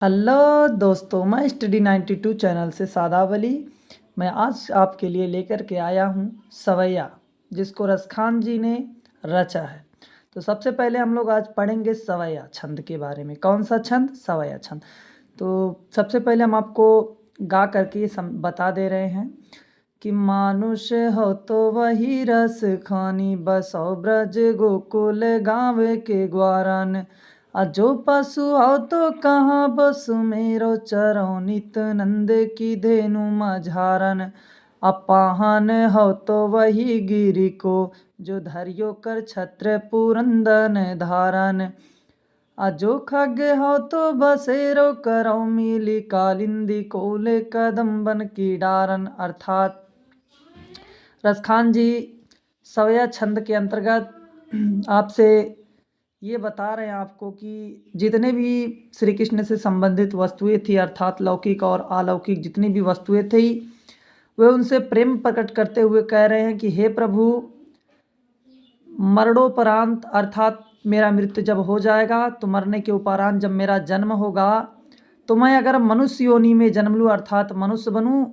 Hello दोस्तों, मैं study 92 channel से सादाब अली। मैं आज आपके लिए लेकर के आया हूँ सवैया, जिसको रसखान जी ने रचा है। तो सबसे पहले हम लोग आज पढ़ेंगे सवैया छंद के बारे में। कौन सा छंद? सवैया छंद। तो सबसे पहले हम आपको गा करके बता दे रहे हैं कि मानुष हो तो वही रस खानी, बसो ब्रज गोकुल गाँव के ग्वारन। जो पशु हो तो कहाँ बसु मेरो चरो, नित नंद की धेनु मझारन। अपाहन हो तो वही गिरी को, जो धरियो कर छत्र पुरंदन धारन। अजो खग हो तो बसेरो करो, मिली कालिंदी कोले कदम्बन की डारन। अर्थात रसखान जी सवैया छंद के अंतर्गत आपसे ये बता रहे हैं आपको कि जितने भी श्री कृष्ण से संबंधित वस्तुएं थी, अर्थात लौकिक और अलौकिक जितनी भी वस्तुएं थी, वे उनसे प्रेम प्रकट करते हुए कह रहे हैं कि हे प्रभु, मरणोपरांत अर्थात मेरा मृत्यु जब हो जाएगा, तो मरने के उपरांत जब मेरा जन्म होगा, तो मैं अगर मनुष्य योनि में जन्म लूँ अर्थात मनुष्य बनूँ,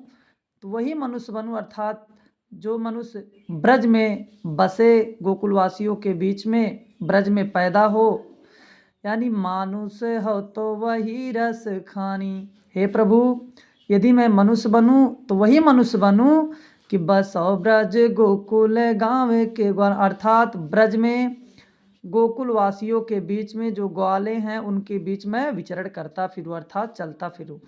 तो वही मनुष्य बनूँ अर्थात जो मनुष्य ब्रज में बसे, गोकुलवासियों के बीच में ब्रज में पैदा हो, यानी मानुष हो तो वही रस खानी। हे प्रभु, यदि मैं मनुष्य बनूं तो वही मनुष्य बनूं कि बसो ब्रज गोकुल गाँव के ग्वाल, अर्थात ब्रज में गोकुल वासियों के बीच में जो ग्वाले हैं उनके बीच में विचरण करता फिरूं, अर्थात चलता फिरूं,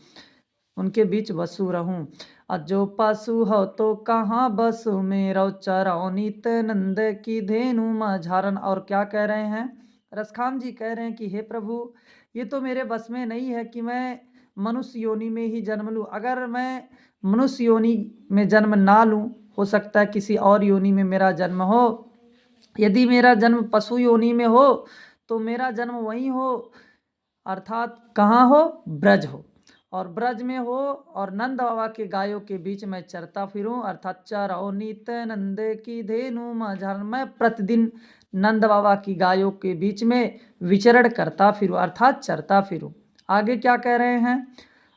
उनके बीच बसु रहूं। अजो पशु हो तो कहाँ बसु मेरो चरो, नित नंद की धेनु मझारन। और क्या कह रहे हैं? रसखान जी कह रहे हैं कि हे प्रभु, ये तो मेरे बस में नहीं है कि मैं मनुष्य योनि में ही जन्म लूँ। अगर मैं मनुष्य योनि में जन्म ना लूँ, हो सकता है किसी और योनि में मेरा जन्म हो। यदि मेरा जन्म पशु योनि में हो तो मेरा जन्म वहीं हो, अर्थात कहाँ हो? ब्रज हो, और ब्रज में हो और नंद बाबा के गायों के बीच में चरता फिरूं, अर्थात चरो नित नंद की धेनु मझारन। मैं प्रतिदिन नंद बाबा की गायों के बीच में विचरण करता फिरूं, अर्थात चरता फिरूं। आगे क्या कह रहे हैं?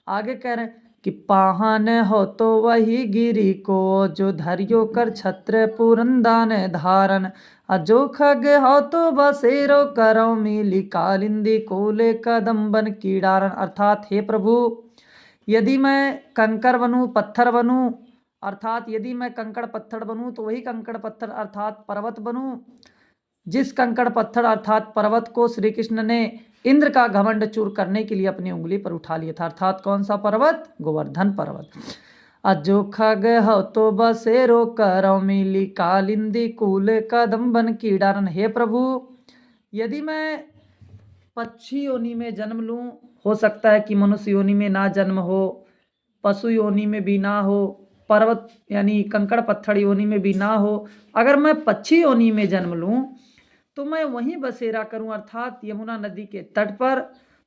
आगे कह रहे हैं कि पाहन हो तो वही गिरी को, जो धरियो कर छत्र पुरंदान धारन। अजो खग हो तो बसेरो करो, मिली कालिंदी कोले कदम्बन की डारन। अर्थात हे प्रभु, यदि मैं कंकर बनूं, पत्थर बनूं, अर्थात यदि मैं कंकड़ पत्थर बनूं तो वही कंकड़ पत्थर अर्थात पर्वत बनूं, जिस कंकड़ पत्थर अर्थात पर्वत को श्री कृष्ण ने इंद्र का घमंड चूर करने के लिए अपनी उंगली पर उठा लिया था। अर्थात कौन सा पर्वत? गोवर्धन पर्वत। अजो खग हो तो बसेरो करो, मिली कालिंदी कूल कदम्बन की डारन। हे प्रभु, यदि मैं पक्षी योनि में जन्म लूं, हो सकता है कि मनुष्य योनि में ना जन्म हो, पशु योनि में भी ना हो, पर्वत यानी कंकड़ पत्थर योनि में भी ना हो। अगर मैं पक्षी योनि में जन्म लूं तो मैं वहीं बसेरा करूं, अर्थात यमुना नदी के तट पर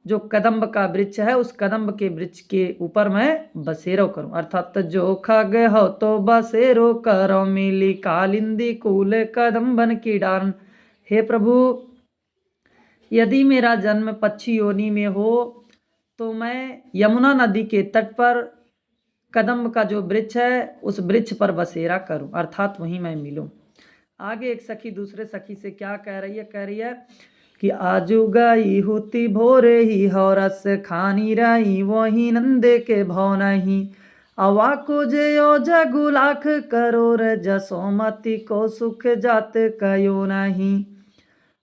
जो कदम्ब का वृक्ष है, उस कदम्ब के वृक्ष के ऊपर मैं बसेरो करूं। अर्थात जो खग हो तो बसेरो करो, मिली कालिंदी कूल कदम्बन की डारन। हे प्रभु, यदि मेरा जन्म पक्षी योनि में हो तो मैं यमुना नदी के तट पर कदम्ब का जो वृक्ष है उस वृक्ष पर बसेरा करूं, अर्थात वहीं मैं मिलूं। आगे एक सखी दूसरे सखी से क्या कह रही है? कह रही है कि आजू गई होती भोरे ही, हो रस खानी रही वही नंदे के भव नहीं। अवा को जो जगु लाख करोड़, जसोमती को सुख जात कयो नहीं।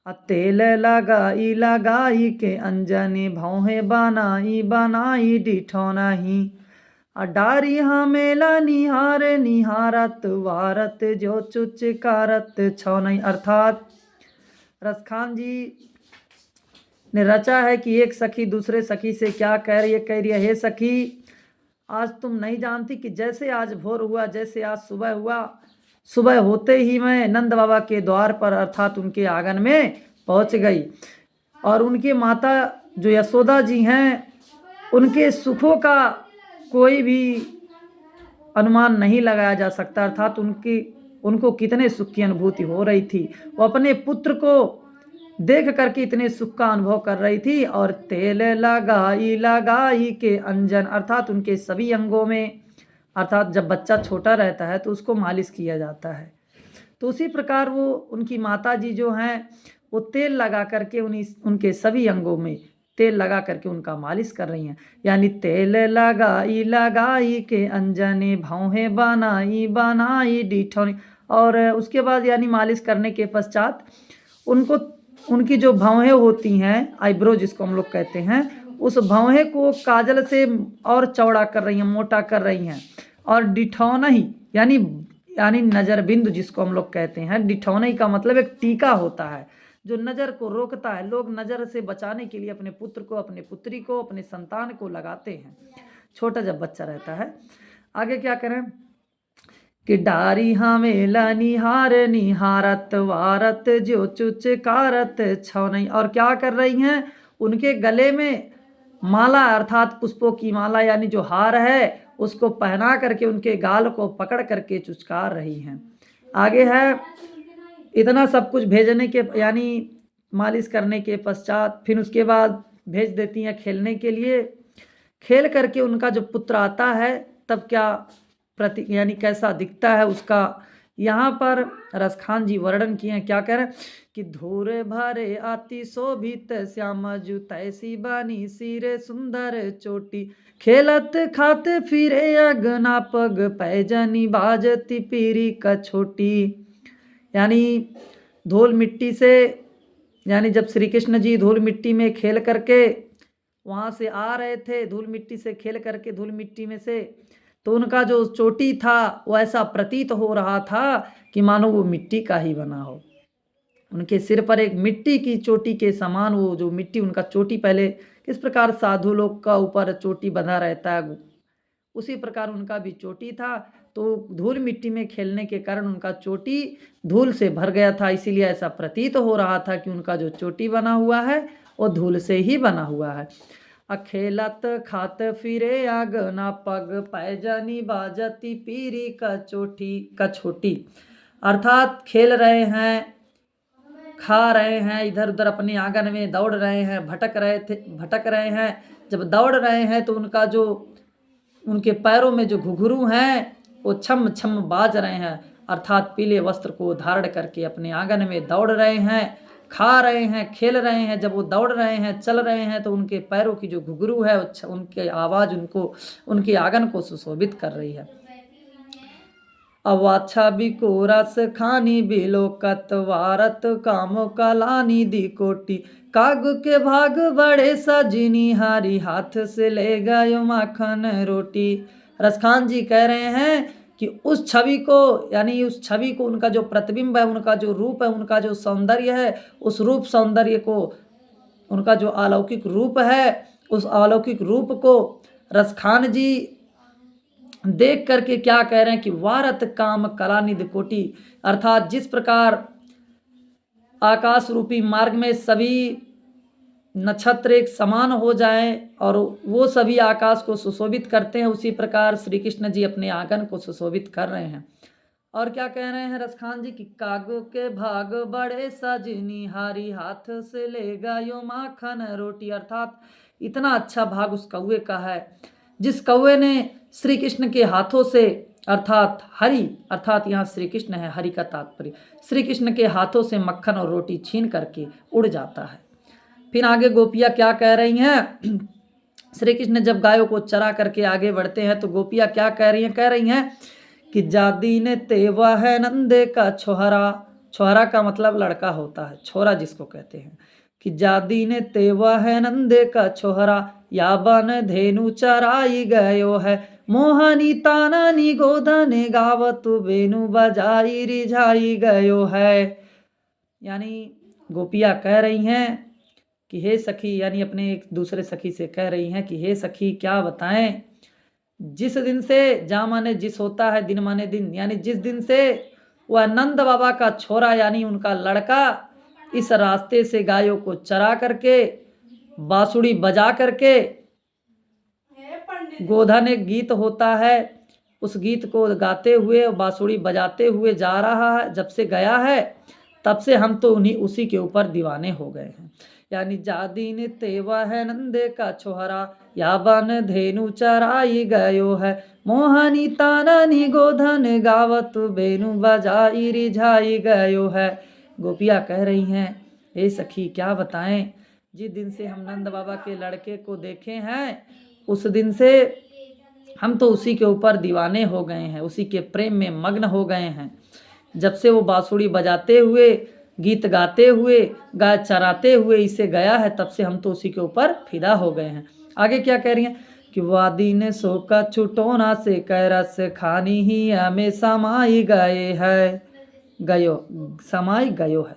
तेल लगाई लगाई के अंजनी, भौहे बनाई बनाई डिठो नहीं। डारी मेला निहार निहारत, वारत जो चुचकारत छो नहीं। अर्थात रसखान जी ने रचा है कि एक सखी दूसरे सखी से क्या कह रही है? कह रही है, हे सखी, आज तुम नहीं जानती कि जैसे आज भोर हुआ, जैसे आज सुबह हुआ, सुबह होते ही मैं नंद बाबा के द्वार पर अर्थात उनके आंगन में पहुंच गई, और उनके माता जो यशोदा जी हैं, उनके सुखों का कोई भी अनुमान नहीं लगाया जा सकता। अर्थात उनको कितने सुख की अनुभूति हो रही थी। वो अपने पुत्र को देख करके इतने सुख का अनुभव कर रही थी। और तेल लगाई लगाई के अंजन, अर्थात उनके सभी अंगों में, अर्थात जब बच्चा छोटा रहता है तो उसको मालिश किया जाता है, तो उसी प्रकार वो उनकी माता जी जो हैं वो तेल लगा करके उनके सभी अंगों में तेल लगा करके उनका मालिश कर रही हैं। यानी तेल लगाई लगाई के अंजने भौहें बनाई बनाई डिठौनी। और उसके बाद यानी मालिश करने के पश्चात उनको उनकी जो भौहें होती हैं, आईब्रो जिसको हम लोग कहते हैं, उस भौहें को काजल से और चौड़ा कर रही हैं, मोटा कर रही हैं। और डिठौनही यानी यानी नजर बिंदु जिसको हम लोग कहते हैं, डिठौनही का मतलब एक टीका होता है जो नजर को रोकता है। लोग नजर से बचाने के लिए अपने पुत्र को, अपने पुत्री को, अपने संतान को लगाते हैं, छोटा जब बच्चा रहता है। आगे क्या करें कि डारी हमेला निहार निहारत वारत जो चुचकारत छौनई। और क्या कर रही हैं, उनके गले में माला अर्थात पुष्पों की माला यानी जो हार है उसको पहना करके उनके गाल को पकड़ करके चुचकार रही हैं। आगे है इतना सब कुछ भेजने के यानी मालिश करने के पश्चात फिर उसके बाद भेज देती हैं खेलने के लिए। खेल करके उनका जो पुत्र आता है तब क्या प्रति यानी कैसा दिखता है उसका यहाँ पर रसखान जी वर्णन किए हैं। क्या कह रहे हैं कि धूर भरे अति शोभित श्याम जुतैसी बानी सिरे सुंदर चोटी खेलत खात फिरे अगना पग पैजनी बाजती पीरी का छोटी। यानी धूल मिट्टी से, यानी जब श्री कृष्ण जी धूल मिट्टी में खेल करके वहाँ से आ रहे थे, धूल मिट्टी से खेल करके धूल मिट्टी में से, तो उनका जो चोटी था वो ऐसा प्रतीत हो रहा था कि मानो वो मिट्टी का ही बना हो। उनके सिर पर एक मिट्टी की चोटी के समान वो जो मिट्टी उनका चोटी, पहले किस प्रकार साधु लोग का ऊपर चोटी बंधा रहता है उसी प्रकार उनका भी चोटी था। तो धूल मिट्टी में खेलने के कारण उनका चोटी धूल से भर गया था, इसीलिए ऐसा प्रतीत हो रहा था कि उनका जो चोटी बना हुआ है वो धूल से ही बना हुआ है। अखेलत खात फिरे आगना पग पैजनी बाजती पीरी का छोटी। अर्थात खेल रहे हैं, खा रहे हैं, इधर उधर अपने आंगन में दौड़ रहे हैं, भटक रहे हैं। जब दौड़ रहे हैं तो उनका जो उनके पैरों में जो घुघरू हैं वो छम छम बाज रहे हैं, अर्थात पीले वस्त्र को धारण करके अपने आंगन में दौड़ रहे हैं, खा रहे हैं, खेल रहे हैं। जब वो दौड़ रहे हैं, चल रहे हैं, तो उनके पैरों की जो घुघरू है उनके आवाज़ उनको उनके आंगन को सुशोभित कर रही है। अवाच्छा बिको रस खानी बिलोकत वारत काम कलानी दी कोटी काग के भाग बड़े सजनी हारी हाथ से ले गयो माखन रोटी। रसखान जी कह रहे हैं कि उस छवि को, यानी उस छवि को, उनका जो प्रतिबिंब है, उनका जो रूप है, उनका जो सौंदर्य है, उस रूप सौंदर्य को, उनका जो अलौकिक रूप है, उस अलौकिक रूप को रसखान जी देख करके क्या कह रहे हैं कि वारत काम कलानिधि कोटि, अर्थात जिस प्रकार आकाश रूपी मार्ग में सभी नक्षत्र एक समान हो जाएं और वो सभी आकाश को सुशोभित करते हैं, उसी प्रकार श्री कृष्ण जी अपने आंगन को सुशोभित कर रहे हैं। और क्या कह रहे हैं रसखान जी की कागो के भाग बड़े सजनी हारी हाथ से ले गयो माखन रोटी, अर्थात इतना अच्छा भाग उस कौवे का है जिस कौवे ने श्री कृष्ण के हाथों से, अर्थात हरि, अर्थात यहाँ श्री कृष्ण है, हरि का तात्पर्य श्री कृष्ण के हाथों से मक्खन और रोटी छीन करके उड़ जाता है। फिर आगे गोपियाँ क्या कह रही हैं, श्री कृष्ण जब गायों को चरा करके आगे बढ़ते हैं तो गोपियाँ क्या कह रही हैं कि जादी ने तेवा है नंदे का छोहरा, छोहरा का मतलब लड़का होता है, छोरा जिसको कहते हैं, कि जादी ने तेवा है नंदे का छोहरा या बन धेनु चराई गयो है मोहनी ताना नी गोधने गावत बेनु बजाई रिझाई गयो है। यानी गोपियाँ कह रही हैं कि हे सखी, यानी अपने एक दूसरे सखी से कह रही हैं कि हे सखी क्या बताएं, जिस दिन से जा माने जिस होता है, दिन माने दिन, यानी जिस दिन से वह नंद बाबा का छोरा यानी उनका लड़का इस रास्ते से गायों को चरा करके बांसुरी बजा करके, गोधन एक गीत होता है, उस गीत को गाते हुए बांसुरी बजाते हुए जा रहा है, जब से गया है तब से हम तो उसी के ऊपर दीवाने हो गए हैं। यानी जादीन तेवा है नंदे का छोहरा, या बन धेनु चराई गयो है, मोहनी ताननी गोधन गावत बेनु बजाई रिझाई गयो है। गोपियाँ कह रही हैं, हे सखी क्या बताएं, जिस दिन से हम नंद बाबा के लड़के को देखे हैं उस दिन से हम तो उसी के ऊपर दीवाने हो गए हैं, उसी के प्रेम में मग्न हो गए हैं। जब से वो बांसुरी बजाते हुए, गीत गाते हुए, गाय चराते हुए इसे गया है, तब से हम तो उसी के ऊपर फिदा हो गए हैं। आगे क्या कह रही हैं कि वादी ने सोका छुटोना से कैरस खानी ही हमें समाई गए है, गयो समाई गयो है।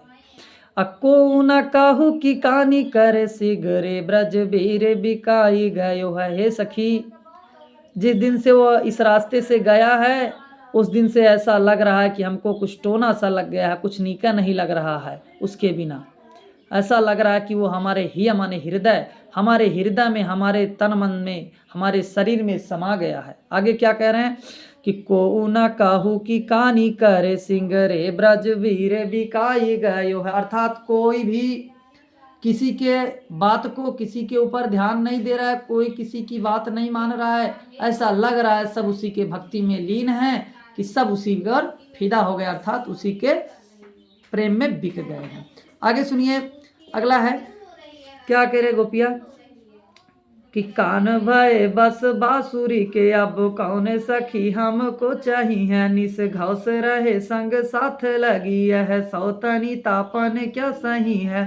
अको न काहू की कानी करे सिगरे ब्रज बीरे बिकाई गयो है। हे सखी, जिस दिन से वो इस रास्ते से गया है उस दिन से ऐसा लग रहा है कि हमको कुछ टोना सा लग गया है, कुछ नीका नहीं लग रहा है उसके बिना। ऐसा लग रहा है कि वो हमारे माने हृदय में, हमारे तन मन में, हमारे शरीर में समा गया है। आगे क्या कह रहे हैं कि को न काहू की कानी करे सिंगरे ब्रज वीरे बिकाई गयो है। अर्थात कोई भी किसी के बात को, किसी के ऊपर ध्यान नहीं दे रहा है, कोई किसी की बात नहीं मान रहा है। ऐसा लग रहा है सब उसी के भक्ति में लीन है, कि सब उसी पर फिदा हो गया, अर्थात उसी के प्रेम में बिक गए हैं। आगे सुनिए, अगला है क्या कह रहे गोपिया कि कान भय बस बांसुरी के, अब कौन सखी हमको चाहिए, निस घास रहे संग साथ लगी है, सौतनी तापन क्या सही है।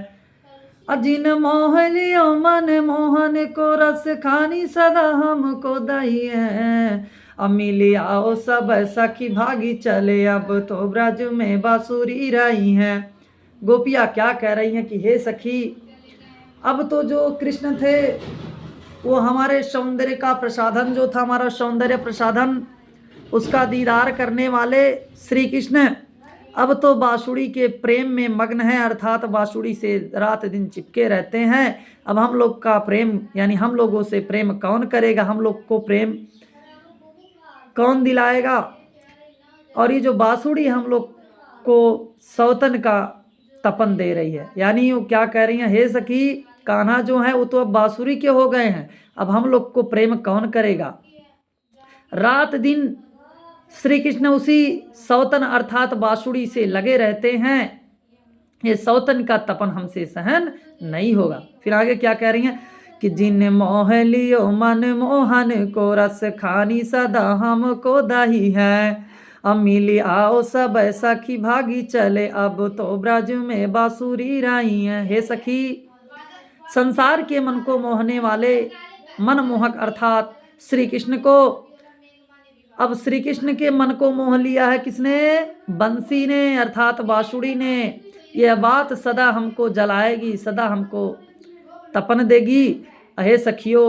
अजिन मोह लियो मन मोहन को, रस खानी सदा हमको दही है, अमिली आओ सब सखी भागी चले, अब तो ब्रज में बांसुरी रही हैं। गोपियाँ क्या कह रही हैं कि हे सखी, अब तो जो कृष्ण थे वो हमारे सौंदर्य का प्रसाधन जो था, हमारा सौंदर्य प्रसाधन, उसका दीदार करने वाले श्री कृष्ण अब तो बांसुरी के प्रेम में मग्न है, अर्थात बांसुरी से रात दिन चिपके रहते हैं। अब हम लोग का प्रेम, यानी हम लोगों से प्रेम कौन करेगा, हम लोग को प्रेम कौन दिलाएगा। और ये जो बांसुरी हम लोग को सौतन का तपन दे रही है, यानी वो क्या कह रही हैं, हे सखी कान्हा जो है वो तो अब बांसुरी के हो गए हैं, अब हम लोग को प्रेम कौन करेगा। रात दिन श्री कृष्ण उसी सौतन अर्थात बांसुरी से लगे रहते हैं, ये सौतन का तपन हमसे सहन नहीं होगा। फिर आगे क्या कह रही हैं कि जिन मोह लियो मन मोहन को, रस खानी सदा हमको दही है, अमिली आओ सब सखी भागी चले, अब तो ब्रज में बांसुरी रही है। हे सखी, संसार के मन को मोहने वाले मनमोहक अर्थात श्री कृष्ण को, अब श्री कृष्ण के मन को मोह लिया है किसने, बंसी ने अर्थात बांसुरी ने। यह बात सदा हमको जलाएगी, सदा हमको तपन देगी। अहे सखियों,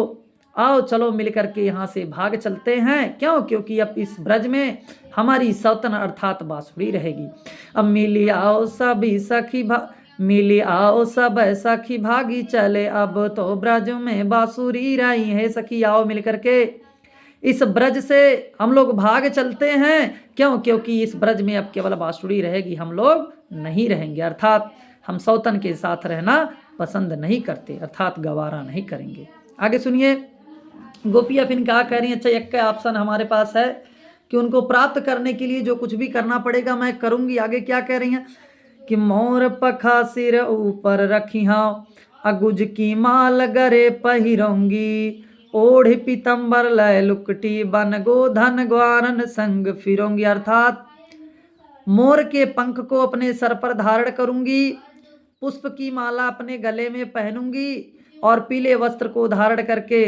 आओ चलो मिलकर के यहाँ से भाग चलते हैं। क्यों? क्योंकि अब इस ब्रज में हमारी सौतन अर्थात बांसुरी रहेगी। अब मिली आओ सभी सखी मिली आओ सब सखी भागी चले, अब तो ब्रज में बांसुरी रही है। सखी आओ मिलकर के इस ब्रज से हम लोग भाग चलते हैं। क्यों? क्योंकि इस ब्रज में अब केवल बांसुरी रहेगी, हम लोग नहीं रहेंगे, अर्थात हम सौतन के साथ रहना पसंद नहीं करते, अर्थात गवारा नहीं करेंगे। आगे सुनिए, गोपियाँ फिर क्या कह रही हैं। अच्छा, एक ऑप्शन हमारे पास है कि उनको प्राप्त करने के लिए जो कुछ भी करना पड़ेगा मैं करूँगी। आगे क्या कह रही हैं कि मोर पखा सिर ऊपर रखी हाँ, अगुज की माल गरे पहिरोंगी, ओढ़ पीतम्बर लय लुकटी, बन गोधन ग्वारन संग फिरोंगी। अर्थात मोर के पंख को अपने सर पर धारण करूंगी, पुष्प की माला अपने गले में पहनूंगी, और पीले वस्त्र को धारण करके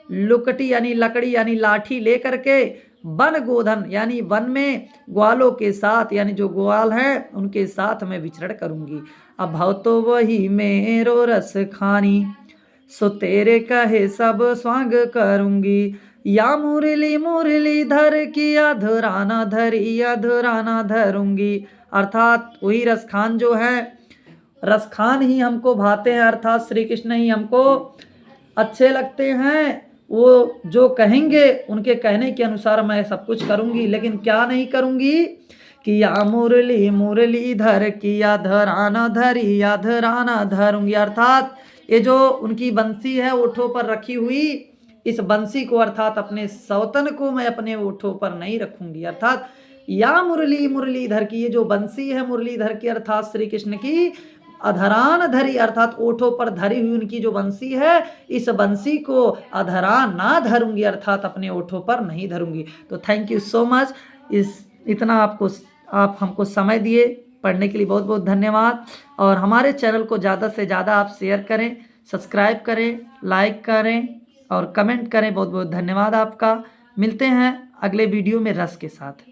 लुकटी यानी लकड़ी यानी लाठी ले करके वन गोधन यानी वन में ग्वालों के साथ, यानी जो ग्वाल हैं उनके साथ मैं विचरण करूंगी। अब भाव तो वही मेरो रस खानी, सो तेरे कहे सब स्वांग करूंगी, या मुरली मुरली धर की अधराना धरी अधराना धरूंगी। अर्थात वही रसखान जो है, रसखान ही हमको भाते हैं, अर्थात श्री कृष्ण ही हमको अच्छे लगते हैं। वो जो कहेंगे उनके कहने के अनुसार मैं सब कुछ करूंगी, लेकिन क्या नहीं करूंगी किया मुरली मुरलीधर किया धराना धरिया धराना धरूंगी। अर्थात ये जो उनकी बंसी है ओठों पर रखी हुई, इस बंसी को अर्थात अपने सौतन को मैं अपने ओठों पर नहीं रखूंगी। अर्थात या मुरली मुरलीधर की, ये जो बंसी है मुरलीधर की अर्थात श्री कृष्ण की, अधरान धरी अर्थात ओठों पर धरी हुई उनकी जो बंसी है, इस बंसी को अधरान ना धरूंगी अर्थात अपने ओठों पर नहीं धरूंगी। तो थैंक यू सो मच, इतना आप हमको समय दिए पढ़ने के लिए बहुत बहुत धन्यवाद। और हमारे चैनल को ज़्यादा से ज़्यादा आप शेयर करें, सब्सक्राइब करें, लाइक करें और कमेंट करें। बहुत बहुत धन्यवाद आपका। मिलते हैं अगले वीडियो में रस के साथ।